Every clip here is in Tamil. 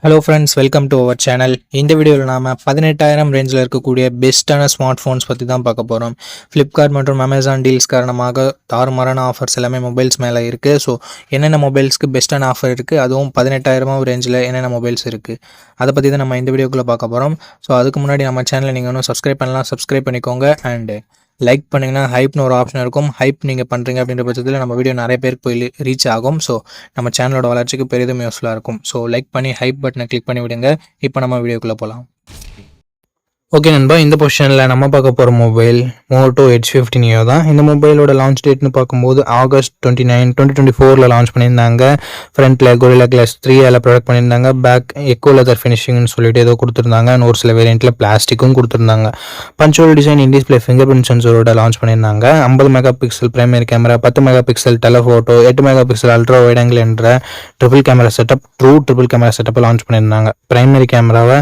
Hello friends, welcome to our channel. இந்த வீடியோவில் நாம் 18,000 ரேஞ்சில் இருக்கக்கூடிய பெஸ்ட்டான ஸ்மார்ட் ஃபோன்ஸ் பற்றி தான் பார்க்க போகிறோம். ஃப்ளிப்கார்ட் மற்றும் அமேசான் டீல்ஸ் காரணமாக தாறுமாறான ஆஃபர்ஸ் எல்லாமே மொபைல்ஸ் மேலே இருக்குது. ஸோ என்னென்ன மொபைல்ஸ்க்கு பெஸ்ட்டான ஆஃபர் இருக்குது, அதுவும் 18,000 ரேஞ்சில் என்னென்ன மொபைல்ஸ் இருக்குது, அதை பற்றி தான் நம்ம இந்த வீடியோக்குள்ளே பார்க்க போகிறோம். ஸோ அதுக்கு முன்னாடி நம்ம சேனலை நீங்கள் இன்னும் சப்ஸ்கிரைப் பண்ணலாம், சப்ஸ்கிரைப் பண்ணிக்கோங்க. அண்டு லைக் பண்ணிங்கன்னா ஹைப்னு ஒரு ஆப்ஷன் இருக்கும். ஹைப் நீங்கள் பண்ணுறீங்க அப்படின்ற பட்சத்தில் நம்ம வீடியோ நிறைய பேருக்கு போய் ரீச் ஆகும். ஸோ நம்ம சேனலோட வளர்ச்சிக்கு பெரிதும் யூஸ்ஃபுல்லாக இருக்கும். ஸோ லைக் பண்ணி ஹைப் பட்டனை கிளிக் பண்ணி விடுங்க. இப்போ நம்ம வீடியோக்குள்ளே போகலாம். ஓகே நண்பா, இந்த பொசிஷனில் நம்ம பார்க்க போகிற மொபைல் மோட்டோ H50 Neo தான். இந்த மொபைலோட லான்ச் டேட்னு பார்க்கும்போது August 29, 2024 லான்ச் பண்ணியிருந்தாங்க. ஃப்ரண்ட்டில் Gorilla Glass 3 அதில் ப்ரொடக்ட் பண்ணியிருந்தாங்க. பேக் எக்கோ லெதர் ஃபினிஷிங்னு சொல்லிட்டு ஏதோ கொடுத்துருந்தாங்க. ஒரு சில வேரியண்ட்டில் பிளாஸ்டிக்கும் கொடுத்துருந்தாங்க. Punch hole design in display fingerprint சென்சரோட லான்ச் பண்ணியிருந்தாங்க. 50 megapixel primary camera, 10 megapixel telephoto, 8 megapixel ultra wide angle என்ற triple camera setup, true triple camera செட்டப்பை லான்ச் பண்ணியிருந்தாங்க. பிரைமரி கேமராவை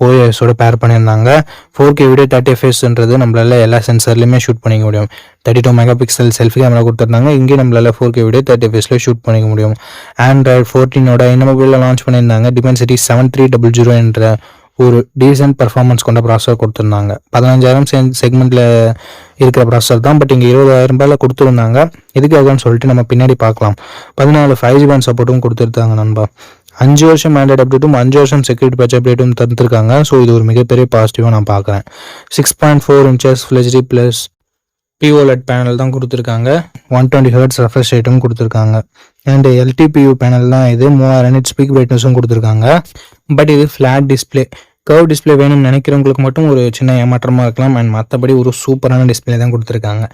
OIS-ஓட பேர் பண்ணியிருந்தாங்க. 4K வீடியோ 30 fps நம்மளால எல்லா சென்சர்லையுமே ஷூட் பண்ணிக்க முடியும். 32 மெகா பிக்சல் செல்ஃபி கேமரா கொடுத்துருந்தாங்க. இங்கே நம்மளால 4K வீடியோ 30 fps ஷூட் பண்ணிக்க முடியும். Android 14 இந்த மொபைலில் லான்ச் பண்ணியிருந்தாங்க. Dimensity 7300 என்ற ஒரு டீசென்ட் பர்ஃபார்மன்ஸ் கொண்ட ப்ராசஸர் கொடுத்துருந்தாங்க. 15,000 செக்மெண்ட்டில் இருக்கிற ப்ராசஸர் தான், பட் இங்கே 20,000 ரூபாயில் கொடுத்துருந்தாங்க. எதுக்காகன்னு சொல்லிட்டு நம்ம பின்னாடி பார்க்கலாம். 14 5G பேண்ட் சப்போர்ட்டும் கொடுத்துருந்தாங்க நண்பா. 5 வருஷம் ஆண்ட்ராய்டு அப்டேட்டும் 5 வருஷம் செக்யூரிட்டி பேட்ச் அப்டேட்டும் தந்துருக்காங்க. ஸோ இது ஒரு மிகப்பெரிய பாசிட்டிவாக நான் பார்க்குறேன். 6.4 inches Full HD + POLED panel தான் கொடுத்துருக்காங்க. 120 Hz ரெஃப்ரெஷ் ரேட்டும் கொடுத்துருக்காங்க. அண்ட் LTPO பேனல் தான் இது. 3000 nits ஸ்பீக் பிரைட்னஸும் கொடுத்துருக்காங்க. பட் இது ஃப்ளாட் டிஸ்பிளே. கர்வ் டிஸ்பிளே வேணும்னு நினைக்கிறவங்களுக்கு மட்டும் ஒரு சின்ன ஏமாற்றமாக இருக்கலாம். அண்ட் மற்றபடி ஒரு சூப்பரான டிஸ்பிளே தான் கொடுத்துருக்காங்க.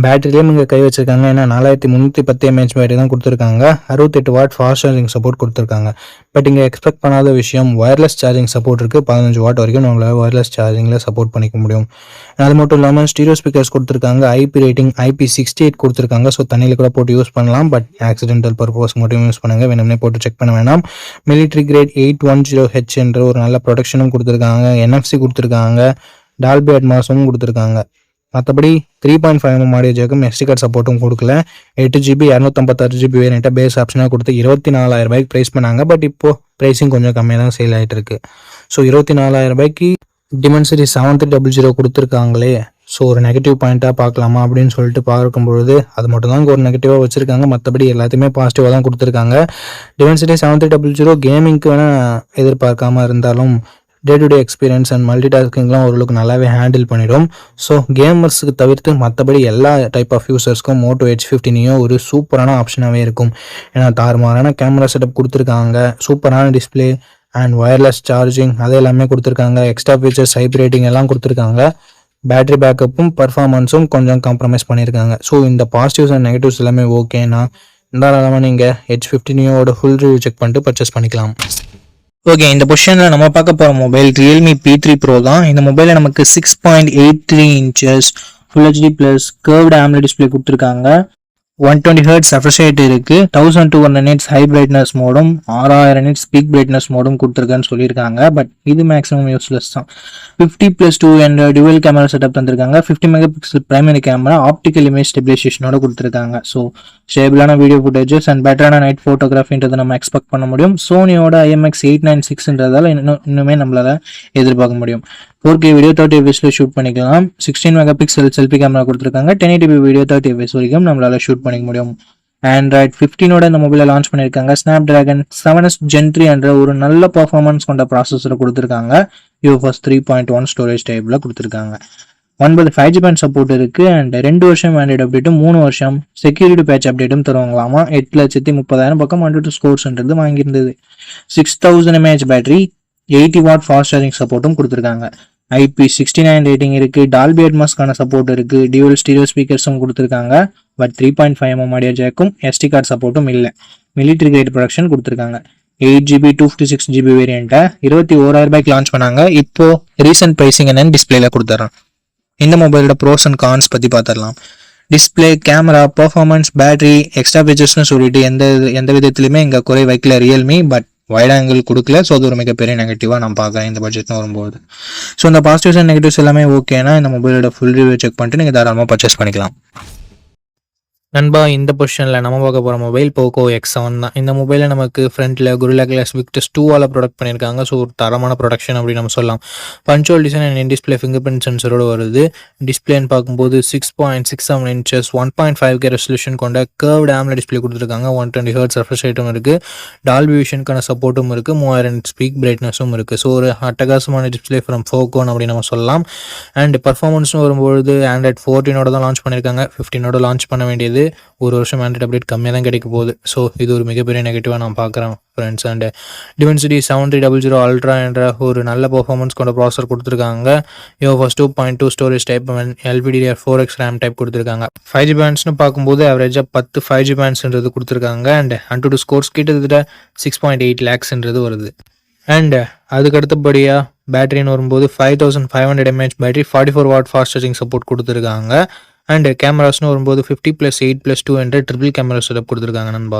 பேட்டரியிலேயும் இங்கே கை வச்சிருக்காங்க. ஏன்னா 4310 mAh பேட்டரி தான் கொடுத்துருக்காங்க. 68 வாட் ஃபாஸ்ட் சார்ஜிங் சப்போர்ட் கொடுத்துருக்காங்க. பட் இங்கே எக்ஸ்பெக்ட் பண்ணாத விஷயம் ஒயர்லெஸ் சார்ஜிங் சப்போர்ட் இருக்குது. 15 வாட் வரைக்கும் நம்மளால் ஒயர்லெஸ் சார்ஜிங்கில் சப்போர்ட் பண்ணிக்க முடியும். அது மட்டும் இல்லாமல் ஸ்டீரியோ ஸ்பீக்கர்ஸ் கொடுத்துருக்காங்க. IP ரேட்டிங் IP68 கொடுத்துருக்காங்க. ஸோ தண்ணியில் கூட போட்டு யூஸ் பண்ணலாம். பட் ஆக்சிடென்டல் பர்பஸ் மட்டும் யூஸ் பண்ணுங்கள், வேணும்னே போட்டு செக் பண்ண வேணாம். மிலிட்ரி கிரேட் 810H என்ற ஒரு நல்ல ப்ரொடெக்ஷனும் கொடுத்துருக்காங்க. NFC கொடுத்துருக்காங்க. டால்பி அட்மாஸும் கொடுத்துருக்காங்க. மற்றபடி 3.5mm ஆடியோ ஜாக்கும் SD கார்டு சப்போர்ட்டும் கொடுக்கல. 8GB 256GB வேரியண்ட்டை பேஸ் ஆப்ஷனாக கொடுத்து 24,000 ரூபாய்க்கு ப்ரைஸ் பண்ணாங்க. பட் இப்போது ப்ரைஸிங் கொஞ்சம் கம்மியாக தான் சேல் ஆகிட்டு இருக்கு. ஸோ 24,000 ரூபாய்க்கு Dimensity 7300 கொடுத்துருக்காங்களே. ஸோ ஒரு நெகட்டிவ் பாயிண்ட்டாக பார்க்கலாமா அப்படின்னு சொல்லிட்டு பார்க்கும்பொழுது அது மட்டும் தான் ஒரு நெகட்டிவாக வச்சுருக்காங்க. மற்றபடி எல்லாத்தையுமே பாசிட்டிவாக தான் கொடுத்துருக்காங்க. Dimensity 7300 கேமிங்க்கு வேணால் எதிர்பார்க்காமல் இருந்தாலும் day to day experience and மல்டி டாஸ்கிங்லாம் ஓரளவுக்கு நல்லாவே ஹேண்டில் பண்ணிடும். ஸோ கேமர்ஸுக்கு தவிர்த்து மற்றபடி எல்லா டைப் ஆஃப் யூசர்ஸ்க்கும் மோட்டோ H50 Neo ஒரு சூப்பரான ஆப்ஷனாகவே இருக்கும். ஏன்னா தாறுமாறான கேமரா செட்டப் கொடுத்துருக்காங்க, சூப்பரான டிஸ்பிளே அண்ட் ஒயர்லெஸ் சார்ஜிங் அது எல்லாமே கொடுத்துருக்காங்க. எக்ஸ்ட்ரா ஃபீச்சர்ஸ் ஹைப் ரேட்டிங் எல்லாம் கொடுத்துருக்காங்க. பேட்டரி பேக்கப்பும் பர்ஃபார்மன்ஸும் கொஞ்சம் காம்ப்ரமைஸ் பண்ணியிருக்காங்க. ஸோ இந்த பாசிட்டிவ்ஸ் அண்ட் நெகட்டிவ்ஸ் எல்லாமே ஓகேனா தாராளமாக நீங்கள் H50 Neoவோட ஃபுல் ரிவ்யூ செக் பண்ணிட்டு பர்ச்சேஸ் பண்ணிக்கலாம். ஓகே, இந்த பொசிஷனில் நம்ம பார்க்க போகிற மொபைல் Realme P3 Pro தான். இந்த மொபைலில் நமக்கு 6.83 inches Full HD + curved AMOLED display கொடுத்துருக்காங்க. 120 Hz ரெஃப்ரெஷ் ரேட் இருக்குது. 1200 nits ஹை பிரைட்னஸ் மோடும் 6000 nits ஸ்பீக் பிரைட்னஸ் மோடும் கொடுத்துருக்கான்னு சொல்லியிருக்காங்க. பட் இது மேக்ஸிமம் யூஸ்லெஸ் தான். 50+2 என்ற டுவல் கேமரா செட்டப் தந்திருக்காங்க. 50 megapixel primary camera, optical image ஸ்டெபிலைசேஷனோட கொடுத்துருக்காங்க. ஸோ ஸ்டேபிளான வீடியோ ஃபுட்டேஜஸ் அண்ட் பெட்டரான நைட் ஃபோட்டோகிராஃபின்றதை நம்ம எக்ஸ்பெக்ட் பண்ண முடியும். சோனியோட IMX896ன்றதால இன்னுமே நம்மளால எதிர்பார்க்க முடியும். 4K வீடியோ 30 fps ஷூட் பண்ணிக்கலாம். 16 மெகா பிக்சல் செல்ஃபி கேமரா கொடுத்துருக்காங்க. 1080p வீடியோ 30 fps வரைக்கும் நம்மளால ஷூட் பண்ணிக்க முடியும். Android 15 இந்த மொபைலை லான்ச் பண்ணியிருக்காங்க. Snapdragon 7s Gen 3 என்ற ஒரு நல்ல பர்ஃபார்மன்ஸ் கொண்ட ப்ராசஸரை கொடுத்துருக்காங்க. UFS 3.1 ஸ்டோரேஜ் டைப்ல கொடுத்துருக்காங்க. 9 5G பேண்ட் சப்போர்ட் இருக்கு. அண்ட் 2 வருஷம் ஆண்ட்ராய்டு அப்டேட்டும் 3 வருஷம் செக்யூரிட்டி பேட்ச் அப்டேட்டும் தருவாங்களாமா. 8,30,000 பக்கம் 102 ஸ்கோர்ஸ்ன்றது வாங்கியிருந்தது. 6000 mAh battery, 80 watt fast charging சப்போர்ட்டும் கொடுத்துருக்காங்க. IP69 ரேட்டிங் இருக்கு. டால்பி அட்மாஸ்க்கான சப்போர்ட் இருக்கு. டியூவல் ஸ்டீரியோ ஸ்பீக்கர்ஸும் கொடுத்துருக்காங்க. பட் 3.5mm ஆடியோ ஜாக்கும் SD கார்டு சப்போர்ட்டும் இல்லை. மிலிட்ரி கிரேட் ப்ரொடக்ஷன் கொடுத்துருக்காங்க. 8GB 256GB வேரியண்ட்டை 21,000 ரூபாய்க்கு லான்ச் பண்ணாங்க. இப்போ ரீசெண்ட் ப்ரைசிங் என்னன்னு டிஸ்பிளேல கொடுத்துறேன். இந்த மொபைலோட ப்ரோஸ் அண்ட் கான்ஸ் பற்றி பார்த்துடலாம். Display, camera, performance, battery, extra ஃபீச்சர்ஸ்னு சொல்லிட்டு எந்த விதத்துலையுமே இங்கே குறை வைக்கல Realme. பட் வைட் ஆங்கிள் கொடுக்கல. ஸோ அது ஒரு மிகப்பெரிய நெகட்டிவாக நான் பார்க்குறேன் இந்த பட்ஜெட்னு வரும்போது. ஸோ இந்த பாசிட்டிவ்ஸ் அண்ட் நெகட்டிவ்ஸ் எல்லாமே ஓகேனா இந்த மொபைலோட ஃபுல் ரிவ்யூ செக் பண்ணிட்டு நீங்கள் தாராளமாக பர்ச்சேஸ் பண்ணிக்கலாம். நண்பா, இந்த பொசிஷனில் நம்ம பார்க்க போகிற மொபைல் போக்கோ X7 தான். இந்த மொபைலில் நமக்கு ஃப்ரண்ட்டில் Gorilla Glass Victus 2ஆல் ப்ரொடக்ட் பண்ணியிருக்காங்க. ஸோ ஒரு தரமான ப்ரொடக்ஷன் அப்படின்னு நம்ம சொல்லலாம். Punch hole design and in display fingerprint சென்சரோடு வருது. டிஸ்பிளேன்னு பார்க்கும்போது 6.67 inches 1.5K ரெசல்யூஷன் கொண்ட கர்வ்டு AMOLED டிஸ்பிளே கொடுத்துருக்காங்க. 120 Hz ரெஃப்ரெஷ் ரேட்டும் இருக்குது. டால்பி விஷனுக்கான சப்போர்ட்டும் இருக்குது. 3000 ஸ்பீக் பிரைட்னஸும் இருக்குது. ஸோ ஒரு அட்டகாசமான டிஸ்பிளே ஃப்ரம் போக்கோன் அப்படின்னு நம்ம சொல்லலாம். அண்ட் பர்ஃபார்மன்ஸும் வரும்பொழுது Android 14ஓட தான் லான்ச் பண்ணியிருக்காங்க. 15ஓட லான்ச் பண்ண வேண்டியது ஒரு வருஷம் ஆண்ட்ராய்ட் அப்டேட் கம்மியாக தான் கிடைக்க போகுது. ஸோ இது ஒரு மிகப்பெரிய நெகட்டிவாக நான் பார்க்குறேன் ஃப்ரெண்ட்ஸ். அண்ட் Dimensity 7300 Ultra என்ற ஒரு நல்ல பர்ஃபார்மன்ஸ் கொண்ட ப்ராசர் கொடுத்துருக்காங்க. UFS 2.2 storage type LPDDR4X RAM type கொடுத்துருக்காங்க. 5G பேண்ட்ஸ்னு பார்க்கும்போது ஆவரேஜாக 10 5G பேண்ட்ஸ்ன்றது கொடுத்துருக்காங்க. அண்ட் AnTuTu ஸ்கோர்ஸ் கிட்டத்தட்ட 6.8 lakhsன்றது வருது. அண்ட் அதுக்கு அடுத்தபடியாக பேட்டரின்னு வரும்போது 5500 mAh battery 44 watt fast charging support கொடுத்துருக்காங்க. அண்ட் கேமராஸ்னு வரும்போது 50+8+2 என்ற ட்ரிபிள் கேமரா செட்டப் கொடுத்துருக்காங்க நண்பா.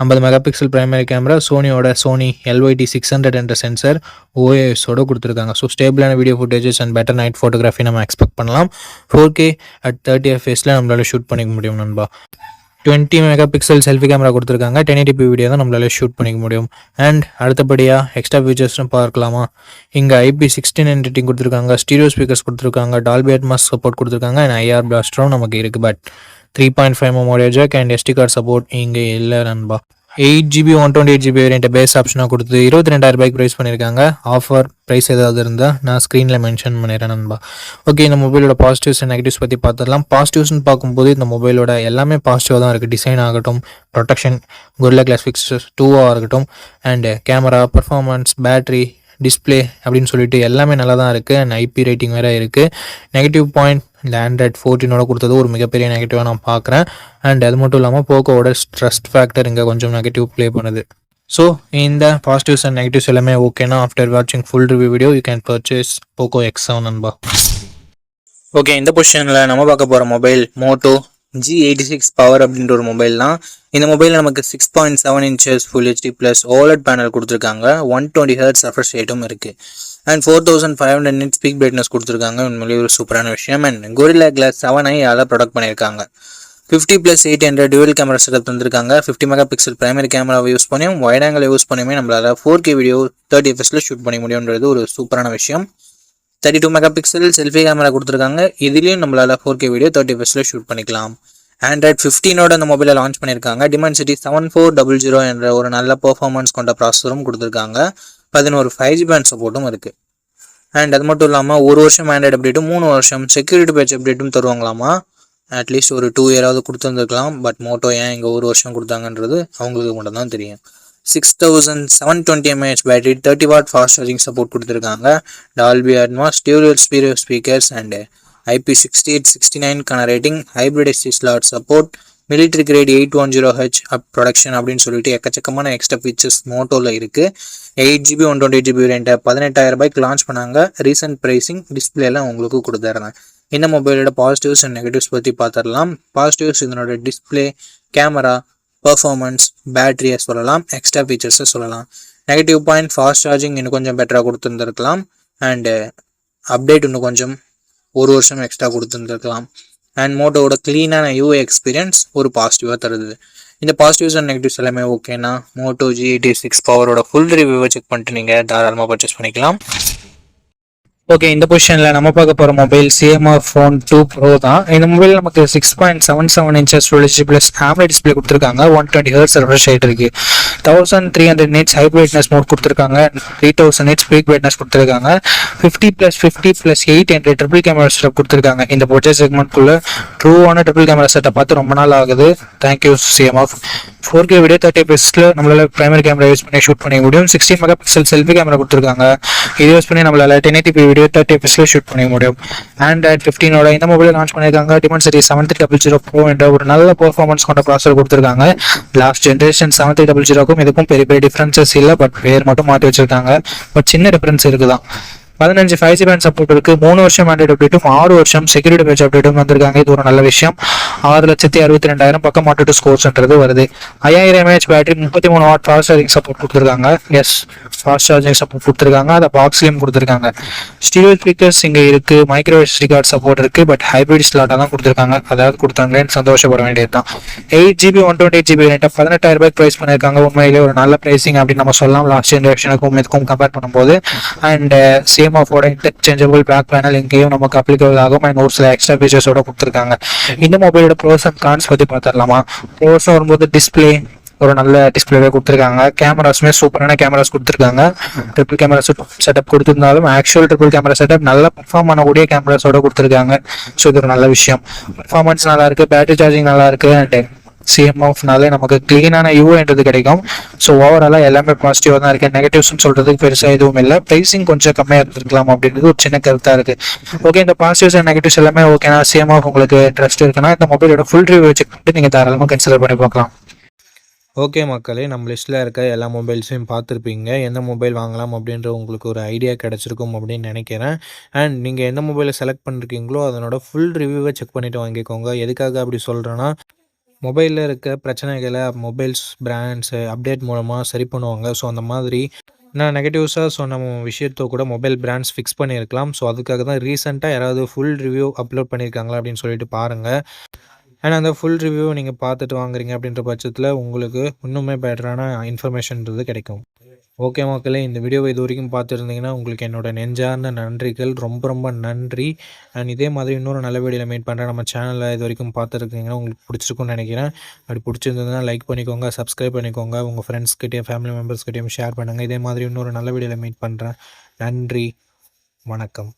50 மெகாபிக்சல் பிரைமரி கேமரா, சோனியோட சோனி LYT600 என்ற சென்சர் OISஓட கொடுத்துருக்காங்க. ஸோ ஸ்டேபிளான video footages and better night photography நம்ம எக்ஸ்பெக்ட் பண்ணலாம். 4K at 30 fps நம்மளால ஷூட் பண்ணிக்க முடியும் நண்பா. 20 மெகாபிக்சல் செல்ஃபி கேமரா கொடுத்துருக்காங்க. 1080p வீடியோ தான் நம்மளால ஷூட் பண்ணிக்க முடியும். அண்ட் அடுத்தபடியாக எக்ஸ்ட்ரா ஃபீச்சர்ஸ்னு பார்க்கலாமா. இங்கே IP69 ரேட்டிங் கொடுத்துருக்காங்க. ஸ்டீரியோ ஸ்பீக்கர்ஸ் கொடுத்துருக்காங்க. டால்பி அட்மாஸ் சப்போர்ட் கொடுத்துருக்காங்க. அண்ட் IR பிளாஸ்டரும் நமக்கு இருக்குது. But 3.5mm audio jack and SD card support இங்கே இல்லை நண்பா. 8GB 128GB வேரியண்ட்டை பேஸ் ஆப்ஷனாக கொடுத்து 22,000 ரூபாய்க்கு ப்ரைஸ் பண்ணியிருக்காங்க. ஆஃபர் ப்ரைஸ் ஏதாவது இருந்தால் நான் ஸ்க்ரீனில் மென்ஷன் பண்ணிடுறேன் நண்பா. ஓகே, இந்த மொபைலோட பாசிட்டிவ்ஸ் அண்ட் நெகட்டிவ்ஸ் பற்றி பார்த்துடலாம். பாசிட்டிவ்ஸ்னு பார்க்கும்போது இந்த மொபைலோட எல்லாமே பாசிட்டிவாக தான் இருக்குது. டிசைன் ஆகட்டும், ப்ரொடெக்ஷன், Gorilla Glass Victus 2ஆக இருக்கட்டும், and camera, performance, battery, display அப்படின்னு சொல்லிட்டு எல்லாமே நல்லா தான் இருக்குது. அண்ட் IP ரேட்டிங் வேறு இருக்குது. நெகட்டிவ் பாயிண்ட் இந்த Android 14ஓட கொடுத்தது ஒரு மிகப்பெரிய நெகட்டிவாக நான் பார்க்குறேன். அண்ட் அது மட்டும் இல்லாமல் போக்கோவோட ட்ரஸ்ட் ஃபேக்டர் இங்கே கொஞ்சம் நெகட்டிவ் ப்ளே பண்ணுது. ஸோ இந்த பாசிட்டிவ்ஸ் அண்ட் நெகட்டிவ்ஸ் எல்லாமே ஓகேனா ஆஃப்டர் வாட்சிங் full review video you can purchase Poco X7 நண்பா. ஓகே, இந்த பொசிஷனில் நம்ம பார்க்க போகிற மொபைல் மோட்டோ G86 பவர் அப்படின்ற ஒரு மொபைல் தான். இந்த மொபைலில் நமக்கு 6.7 inches Full HD + OLED panel கொடுத்துருக்காங்க. 120 Hz ரெஃப்ரெஷ் ரேட்டும் இருக்குது. அண்ட் 4500 nits ஸ்பீக் பிரைட்னஸ் கொடுத்துருக்காங்க. உண்மையிலேயே ஒரு சூப்பரான விஷயம். And Gorilla Glass 7i product பண்ணியிருக்காங்க. 50+8 என்ற டியூவல் கேமரா செட்டப் தந்திருக்காங்க. 50 மெகாபிக்சல் பிரைமரி கேமராவை யூஸ் பண்ணியும் வைட் ஆங்கிள் யூஸ் பண்ணியுமே நம்மளால் 4K வீடியோ 30 fps ஷூட் பண்ண முடியுன்றது ஒரு சூப்பரான விஷயம். 32 மெகாபிக்சல் செல்ஃபி கேமரா கொடுத்துருக்காங்க. இதுலேயும் நம்மளால் 4K வீடியோ 30 fps ஷூட் பண்ணிக்கலாம். Android 15ஓட அந்த மொபைலை லான்ச் பண்ணியிருக்காங்க. Dimensity 7400 என்ற ஒரு நல்ல பர்ஃபார்மன்ஸ் கொண்ட ப்ராசஸரும் கொடுத்துருக்காங்க. 11 5G பேண்ட் சப்போர்ட்டும் இருக்குது. அண்ட் அது மட்டும் இல்லாமல் ஒரு வருஷம் ஆண்ட்ராய்டு அப்டேட்டும் 3 வருஷம் செக்யூரிட்டி பேட்ச் அப்டேட்டும் தருவாங்களாமா. அட்லீஸ்ட் ஒரு 2 இயராவது கொடுத்துருந்துருக்கலாம். பட் மோட்டோ ஏன் இங்கே ஒரு வருஷம் கொடுத்தாங்கன்றது அவங்களுக்கு மட்டும் தான் தெரியும். 6720 mAh battery, 30 watt fast charging support கொடுத்துருக்காங்க. Dolby Atmos, dual stereo speakers and IP6869 rating, hybrid SD slot support, military grade 810H of protection அப்படின்னு சொல்லிட்டு எக்கச்சக்கமான எக்ஸ்ட்ரா ஃபீச்சர்ஸ் மோட்டோவில் இருக்குது. 8GB 128GB வேரியண்ட்டை 18,000 ரூபாய்க்கு லான்ச் பண்ணாங்க. ரீசெண்ட் ப்ரைஸிங் டிஸ்பிளேலாம் உங்களுக்கு கொடுத்துட்றேன். இந்த மொபைலோட பாசிட்டிவ்ஸ் அண்ட் நெகட்டிவ்ஸ் பற்றி பார்த்துடலாம். பாசிட்டிவ்ஸ் இதனோட டிஸ்பிளே, கேமரா, பர்ஃபார்மன்ஸ், பேட்டரியை சொல்லலாம், எக்ஸ்ட்ரா ஃபீச்சர்ஸை சொல்லலாம். நெகட்டிவ் பாயிண்ட் ஃபாஸ்ட் சார்ஜிங் இன்னும் கொஞ்சம் பெட்டராக கொடுத்துருந்துருக்கலாம். அண்டு அப்டேட் இன்னும் கொஞ்சம் ஒரு வருஷம் எக்ஸ்ட்ரா கொடுத்துருந்துருக்கலாம். அண்ட் மோட்டோவோட க்ளீனான UI எக்ஸ்பீரியன்ஸ் ஒரு பாசிட்டிவாக தருது. இந்த பாசிட்டிவ்ஸ் அண்ட் நெகட்டிவ்ஸ் எல்லாமே ஓகேனா மோட்டோ G86 பவரோட ஃபுல் ரிவ்யூவை செக் பண்ணிட்டு நீங்கள் தாராளமாக பர்ச்சேஸ் பண்ணிக்கலாம். ஓகே, இந்த பொசிஷனில் நம்ம பார்க்க போகிற மொபைல் CMR Phone 2 Pro தான். இந்த மொபைல் நமக்கு 6.77 inches Full HD + AMOLED display கொடுத்துருக்காங்க. 120 Hz ரெஃப்ரெஷ் ரேட் இருக்குது. 1300 nits ஹை பிரைட்னஸ் மோட் கொடுத்துருக்காங்க. 3000 nits ஸ்பீக் பிரைட்னஸ் கொடுத்துருக்காங்க. 50+50+8 என்ற ட்ரிபிள் கேமரா செட்டப் கொடுத்துருக்காங்க. இந்த பர்ச்சேஸ் செக்மெண்ட்குள்ளே ட்ரூவான ட்ரிபிள் கேமரா செட்டப் பார்த்து ரொம்ப நாள் ஆகுது. Thank you CMR. 4K video 30 fps நம்மளால பிரைமரி கேமரா யூஸ் பண்ணி ஷூட் பண்ணிக்க முடியும். 16 மெகாபிக்சல் செல்ஃபி கேமரா கொடுத்துருக்காங்க. இது யூஸ் பண்ணி நம்மளால 1080p வீடியோ 30 fps ஷூட் பண்ணிக்க முடியும். Android 15ஓட இந்த மொபைலை லான்ச் பண்ணியிருக்காங்க. Dimensity 7300 Pro என்ற ஒரு நல்ல பர்ஃபார்மன்ஸ் கொண்ட ப்ராசஸர் கொடுத்துருக்காங்க. லாஸ்ட் ஜென்ரேஷன் 7300க்கும் இதுக்கும் பெரிய பெரிய டிஃப்ரென்சஸ் இல்லை. பட் பேர் மட்டும் மாற்றி வச்சிருக்காங்க. பட் சின்ன டிஃப்ரென்ஸ் இருக்குதான். 15 5G பேண்ட் சப்போர்ட் இருக்கு, 3 வருஷம் ஆண்ட்ராய்டு அப்டேட்டும் 6 வருஷம் செக்யூரிட்டி பேட்ச் அப்டேட்டும் வந்திருக்காங்க. இது ஒரு நல்ல விஷயம். 6,62,000 பக்கம் மாட்டு ஸ்கோர்ஸ்ன்றது வருது. 5000 mAh battery, 33 what fast charging support கொடுத்துருக்காங்க. எஸ், ஃபாஸ்ட் சார்ஜிங் சப்போர்ட் கொடுத்துருக்காங்க. அதை பாக்ஸ்லயும் கொடுத்துருக்காங்க. ஸ்டீரியோ ஸ்பீக்கர்ஸ் இங்கே இருக்கு. மைக்ரோ SD கார்டு சப்போர்ட் இருக்கு. பட் ஹைபிரிட் ஸ்லாட்டாக தான் கொடுத்துருக்காங்க. அதாவது கொடுத்தாங்களேன்னு சந்தோஷப்பட வேண்டியது தான். 8GB 128GB ரேட்டை 18,000 ரூபாய்க்கு ப்ரைஸ் பண்ணியிருக்காங்க. உண்மையிலே ஒரு நல்ல ப்ரைஸிங் அப்படின்னு நம்ம சொல்லலாம் லாஸ்ட் ஜென்ரேஷனுக்கும் இதுக்கும் கம்பேர் பண்ணும்போது. அண்ட் சேம் ஆஃபோட இன்டர்சேஞ்சபிள் பேக் பேனல் இங்கேயும் நமக்கு அப்ளிகபிள் ஆகும். அண்ட் ஒரு சில எக்ஸ்ட்ரா ஃபீச்சர்ஸோட கொடுத்துருக்காங்க. இந்த மொபைலோட ப்ரோஸ் அண்ட் கான்ஸ் பற்றி பார்த்துடலாமா? ப்ரோஸ் வரும்போது டிஸ்பிளே ஒரு நல்ல டிஸ்பிளேவே கொடுத்துருக்காங்க. கேமராஸுமே சூப்பரான கேமராஸ் கொடுத்துருக்காங்க. ட்ரிபிள் கேமரா செட்டப் கொடுத்துருந்தாலும் ஆக்சுவல் ட்ரிபிள் கேமரா செட்டப் நல்ல பர்ஃபார்ம் பண்ணக்கூடிய கேமராஸோட கொடுத்துருக்காங்க. ஸோ இது ஒரு நல்ல விஷயம். பர்ஃபார்மன்ஸ் நல்லா இருக்கு, பேட்டரி சார்ஜிங் நல்லா இருக்கு. அண்ட் சிஎம் ஆஃப்னாலே நமக்கு கிளீனான யூஐன்றது கிடைக்கும். ஸோ ஓவராலாக எல்லாமே பாசிட்டிவாக தான் இருக்குது. நெகட்டிவ்ஸ்னு சொல்கிறதுக்கு பெருசாக எதுவும் இல்லை. ப்ரைஸிங் கொஞ்சம் கம்மியாக இருந்திருக்கலாம் அப்படின்றது ஒரு சின்ன கருத்தாக இருக்குது. ஓகே, இந்த பாசிட்டிவ்ஸ் அண்ட் நெகட்டிவ்ஸ் எல்லாமே ஓகேனா சிஎம் ஆஃப் உங்களுக்கு இன்ட்ரெஸ்ட் இருக்குன்னா இந்த மொபைலோட ஃபுல் ரிவ்யூ செக் பண்ணிட்டு நீங்கள் தாராளமாக கன்சிடர் பண்ணி பார்க்கலாம். ஓகே மக்களே, நம்ம லிஸ்ட்டில் இருக்க எல்லா மொபைல்ஸையும் பார்த்துருப்பீங்க. எந்த மொபைல் வாங்கலாம் அப்படின்ற உங்களுக்கு ஒரு ஐடியா கிடச்சிருக்கும் அப்படின்னு நினைக்கிறேன். அண்ட் நீங்கள் எந்த மொபைலை செலக்ட் பண்ணிருக்கீங்களோ அதனோட ஃபுல் ரிவ்யூவை செக் பண்ணிவிட்டு வாங்கிக்கோங்க. எதுக்காக அப்படி சொல்கிறேன்னா, மொபைலில் இருக்க பிரச்சனைகளை மொபைல்ஸ் பிராண்ட்ஸு அப்டேட் மூலமாக சரி பண்ணுவாங்க. ஸோ அந்த மாதிரி நான் நெகட்டிவ்ஸாக சொன்ன விஷயத்தை கூட மொபைல் பிராண்ட்ஸ் ஃபிக்ஸ் பண்ணியிருக்கலாம். ஸோ அதுக்காக தான் ரீசெண்டாக யாராவது ஃபுல் ரிவ்யூ அப்லோட் பண்ணியிருக்காங்களா அப்படின்னு சொல்லிட்டு பாருங்கள். அண்ட் அந்த ஃபுல் ரிவ்யூ நீங்கள் பார்த்துட்டு வாங்குறீங்க அப்படின்ற பட்சத்தில் உங்களுக்கு இன்னுமே பெட்டரான இன்ஃபர்மேஷன்றது கிடைக்கும். ஓகே மக்களே, இந்த வீடியோவை இது வரைக்கும் பார்த்துருந்தீங்கன்னா உங்களுக்கு என்னோட நெஞ்சார்ந்த நன்றிகள். ரொம்ப ரொம்ப நன்றி. அண்ட் இதே மாதிரி இன்னொரு நல்ல வீடியோவில் மீட் பண்ணுறேன். நம்ம சேனலில் இது வரைக்கும் பார்த்துருக்கீங்கன்னா உங்களுக்கு பிடிச்சிருக்கும்னு நினைக்கிறேன். அப்படி பிடிச்சிருந்ததுன்னா லைக் பண்ணிக்கோங்க, சப்ஸ்கிரைப் பண்ணிக்கோங்க, உங்கள் ஃப்ரெண்ட்ஸ்கிட்டையும் ஃபேமிலி மெம்பர்ஸ்கிட்டையும் ஷேர் பண்ணுங்கள். இதே மாதிரி இன்னொரு நல்ல வீடியோவில் மீட் பண்ணுறேன். நன்றி, வணக்கம்.